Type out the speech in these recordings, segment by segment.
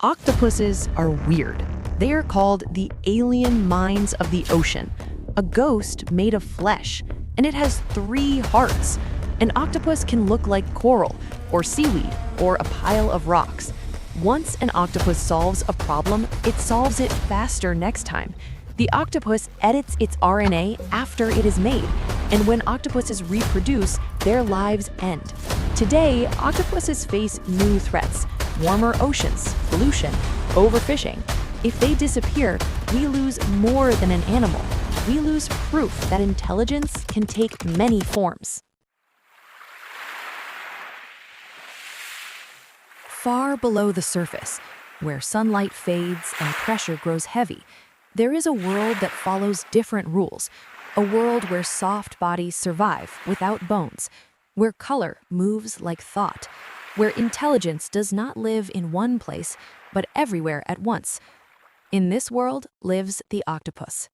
Octopuses are weird. They are called the alien minds of the ocean, a ghost made of flesh, and it has 3 hearts. An octopus can look like coral, or seaweed, or a pile of rocks. Once an octopus solves a problem, it solves it faster next time. The octopus edits its RNA after it is made, and when octopuses reproduce, their lives end. Today, octopuses face new threats: warmer oceans, pollution, overfishing. If they disappear, we lose more than an animal. We lose proof that intelligence can take many forms. Far below the surface, where sunlight fades and pressure grows heavy, there is a world that follows different rules, a world where soft bodies survive without bones, where color moves like thought, where intelligence does not live in one place, but everywhere at once. In this world lives the octopus.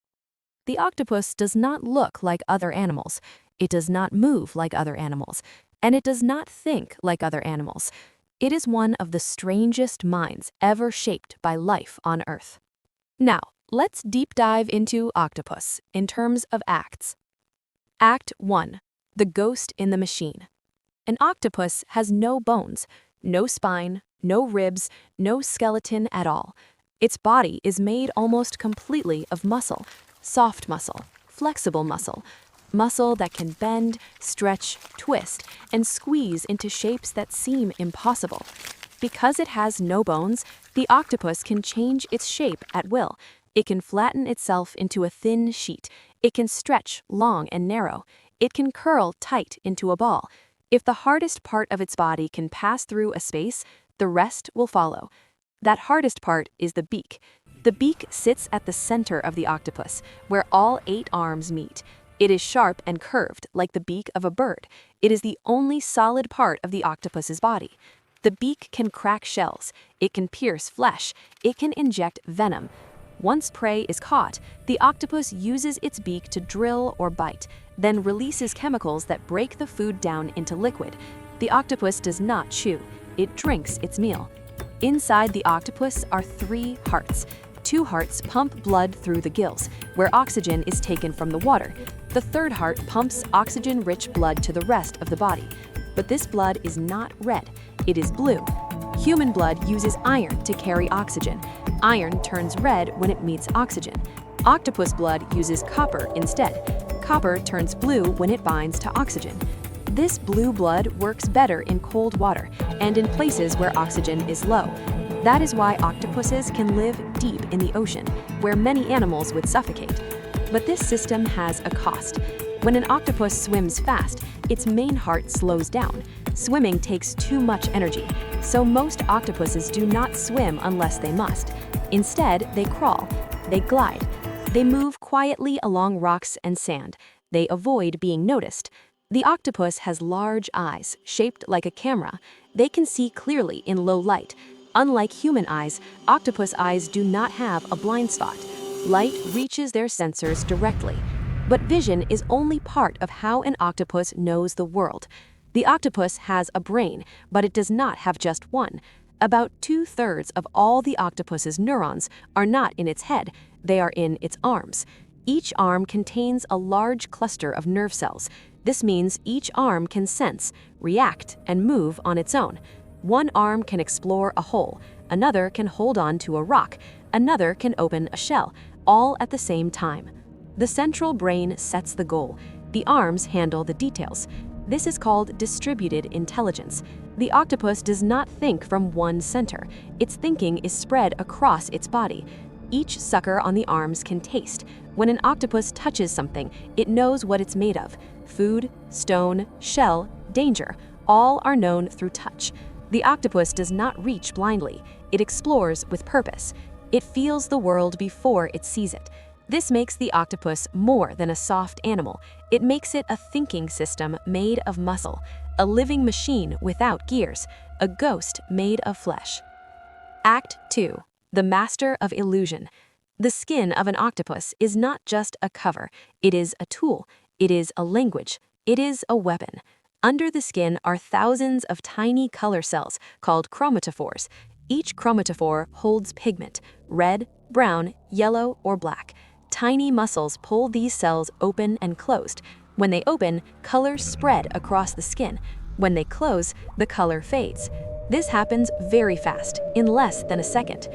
The octopus does not look like other animals, it does not move like other animals, and it does not think like other animals. It is one of the strangest minds ever shaped by life on Earth. Now, let's deep dive into octopus in terms of acts. Act 1. The ghost in the machine. An octopus has no bones, no spine, no ribs, no skeleton at all. Its body is made almost completely of muscle, soft muscle, flexible muscle, muscle that can bend, stretch, twist, and squeeze into shapes that seem impossible. Because it has no bones, the octopus can change its shape at will. It can flatten itself into a thin sheet. It can stretch long and narrow. It can curl tight into a ball. If the hardest part of its body can pass through a space, the rest will follow. That hardest part is the beak. The beak sits at the center of the octopus, where all 8 arms meet. It is sharp and curved, like the beak of a bird. It is the only solid part of the octopus's body. The beak can crack shells. It can pierce flesh. It can inject venom. Once prey is caught, the octopus uses its beak to drill or bite, then releases chemicals that break the food down into liquid. The octopus does not chew. It drinks its meal. Inside the octopus are 3 hearts. 2 hearts pump blood through the gills, where oxygen is taken from the water. The 3rd heart pumps oxygen-rich blood to the rest of the body. But this blood is not red. It is blue. Human blood uses iron to carry oxygen. Iron turns red when it meets oxygen. Octopus blood uses copper instead. Copper turns blue when it binds to oxygen. This blue blood works better in cold water and in places where oxygen is low. That is why octopuses can live deep in the ocean, where many animals would suffocate. But this system has a cost. When an octopus swims fast, its main heart slows down. Swimming takes too much energy, so most octopuses do not swim unless they must. Instead, they crawl, they glide. They move quietly along rocks and sand. They avoid being noticed. The octopus has large eyes, shaped like a camera. They can see clearly in low light. Unlike human eyes, octopus eyes do not have a blind spot. Light reaches their sensors directly. But vision is only part of how an octopus knows the world. The octopus has a brain, but it does not have just one. About 2/3 of all the octopus's neurons are not in its head, they are in its arms. Each arm contains a large cluster of nerve cells. This means each arm can sense, react, and move on its own. One arm can explore a hole, another can hold on to a rock, another can open a shell, all at the same time. The central brain sets the goal. The arms handle the details. This is called distributed intelligence. The octopus does not think from one center. Its thinking is spread across its body. Each sucker on the arms can taste. When an octopus touches something, it knows what it's made of. Food, stone, shell, danger, all are known through touch. The octopus does not reach blindly. It explores with purpose. It feels the world before it sees it. This makes the octopus more than a soft animal. It makes it a thinking system made of muscle, a living machine without gears, a ghost made of flesh. Act 2. The master of illusion. The skin of an octopus is not just a cover. It is a tool. It is a language. It is a weapon. Under the skin are thousands of tiny color cells called chromatophores. Each chromatophore holds pigment, red, brown, yellow, or black. Tiny muscles pull these cells open and closed. When they open, colors spread across the skin. When they close, the color fades. This happens very fast, in less than a second.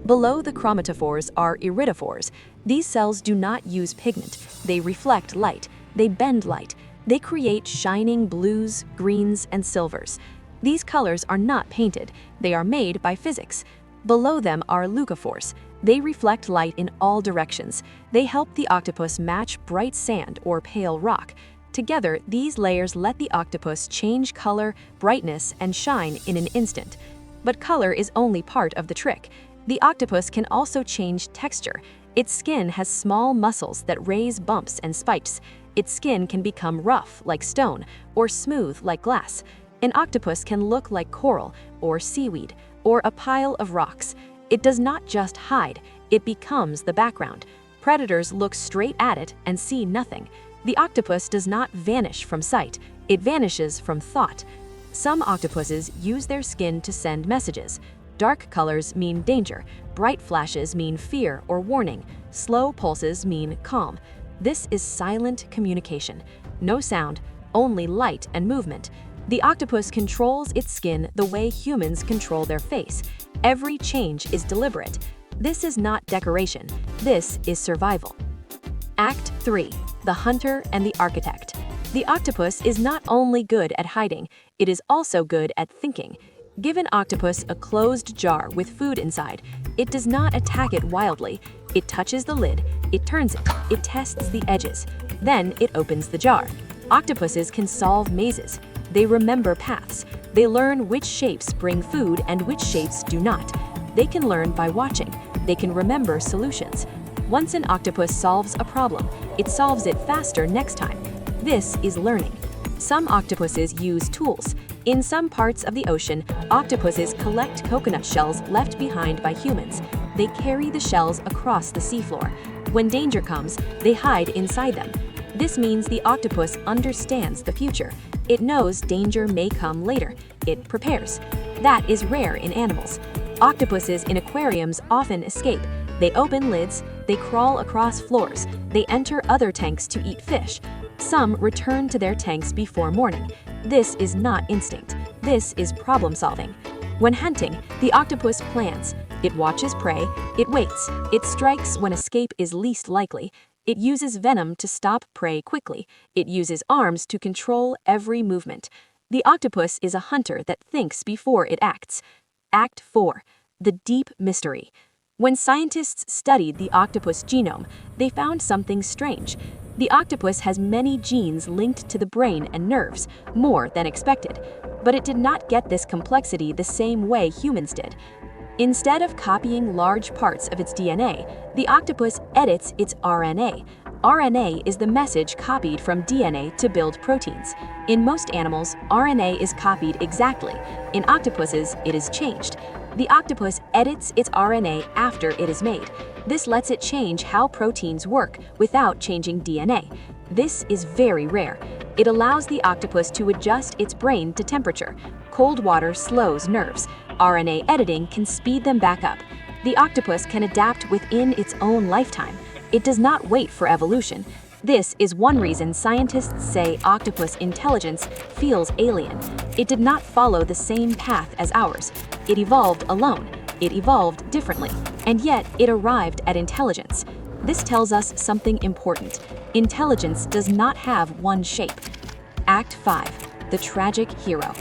Below the chromatophores are iridophores. These cells do not use pigment. They reflect light. They bend light. They create shining blues, greens, and silvers. These colors are not painted. They are made by physics. Below them are leucophores. They reflect light in all directions. They help the octopus match bright sand or pale rock. Together, these layers let the octopus change color, brightness, and shine in an instant. But color is only part of the trick. The octopus can also change texture. Its skin has small muscles that raise bumps and spikes. Its skin can become rough like stone or smooth like glass. An octopus can look like coral or seaweed or a pile of rocks. It does not just hide, it becomes the background. Predators look straight at it and see nothing. The octopus does not vanish from sight, it vanishes from thought. Some octopuses use their skin to send messages. Dark colors mean danger, bright flashes mean fear or warning, slow pulses mean calm. This is silent communication. No sound, only light and movement. The octopus controls its skin the way humans control their face. Every change is deliberate. This is not decoration. This is survival. Act 3. The Hunter and the Architect. The octopus is not only good at hiding, it is also good at thinking. Give an octopus a closed jar with food inside. It does not attack it wildly. It touches the lid, it turns it, it tests the edges. Then it opens the jar. Octopuses can solve mazes. They remember paths. They learn which shapes bring food and which shapes do not. They can learn by watching. They can remember solutions. Once an octopus solves a problem, it solves it faster next time. This is learning. Some octopuses use tools. In some parts of the ocean, octopuses collect coconut shells left behind by humans. They carry the shells across the seafloor. When danger comes, they hide inside them. This means the octopus understands the future. It knows danger may come later. It prepares. That is rare in animals. Octopuses in aquariums often escape. They open lids, they crawl across floors, they enter other tanks to eat fish. Some return to their tanks before morning. This is not instinct. This is problem solving. When hunting, the octopus plans. It watches prey, it waits, it strikes when escape is least likely. It uses venom to stop prey quickly. It uses arms to control every movement. The octopus is a hunter that thinks before it acts. Act 4. The Deep Mystery. When scientists studied the octopus genome, they found something strange. The octopus has many genes linked to the brain and nerves, more than expected. But it did not get this complexity the same way humans did. Instead of copying large parts of its DNA, the octopus edits its RNA. RNA is the message copied from DNA to build proteins. In most animals, RNA is copied exactly. In octopuses, it is changed. The octopus edits its RNA after it is made. This lets it change how proteins work without changing DNA. This is very rare. It allows the octopus to adjust its brain to temperature. Cold water slows nerves. RNA editing can speed them back up. The octopus can adapt within its own lifetime. It does not wait for evolution. This is one reason scientists say octopus intelligence feels alien. It did not follow the same path as ours. It evolved alone. It evolved differently. And yet, it arrived at intelligence. This tells us something important. Intelligence does not have one shape. Act 5. The Tragic Hero.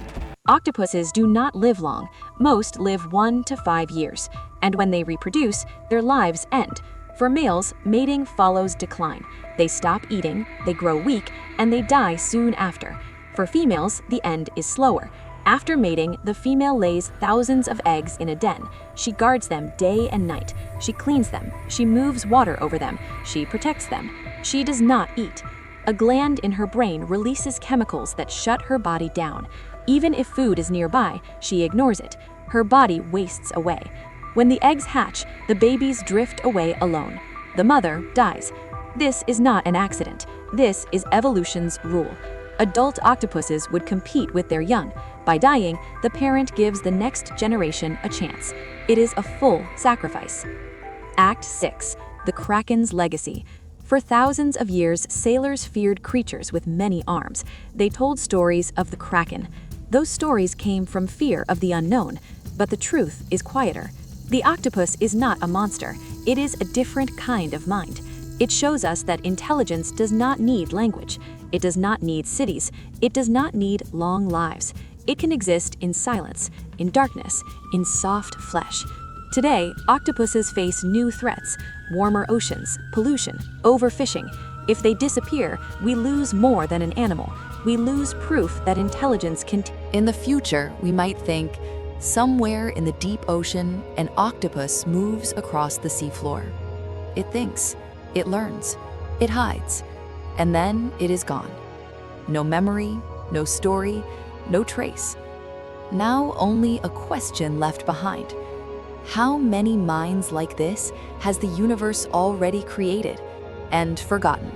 Octopuses do not live long. Most live 1 to 5 years. And when they reproduce, their lives end. For males, mating follows decline. They stop eating, they grow weak, and they die soon after. For females, the end is slower. After mating, the female lays thousands of eggs in a den. She guards them day and night. She cleans them. She moves water over them. She protects them. She does not eat. A gland in her brain releases chemicals that shut her body down. Even if food is nearby, she ignores it. Her body wastes away. When the eggs hatch, the babies drift away alone. The mother dies. This is not an accident. This is evolution's rule. Adult octopuses would compete with their young. By dying, the parent gives the next generation a chance. It is a full sacrifice. Act 6. The Kraken's Legacy. For thousands of years, sailors feared creatures with many arms. They told stories of the Kraken. Those stories came from fear of the unknown, but the truth is quieter. The octopus is not a monster. It is a different kind of mind. It shows us that intelligence does not need language. It does not need cities. It does not need long lives. It can exist in silence, in darkness, in soft flesh. Today, octopuses face new threats: warmer oceans, pollution, overfishing. If they disappear, we lose more than an animal. We lose proof that intelligence can. In the future, we might think, somewhere in the deep ocean, an octopus moves across the seafloor. It thinks, it learns, it hides, and then it is gone. No memory, no story, no trace. Now only a question left behind. How many minds like this has the universe already created and forgotten?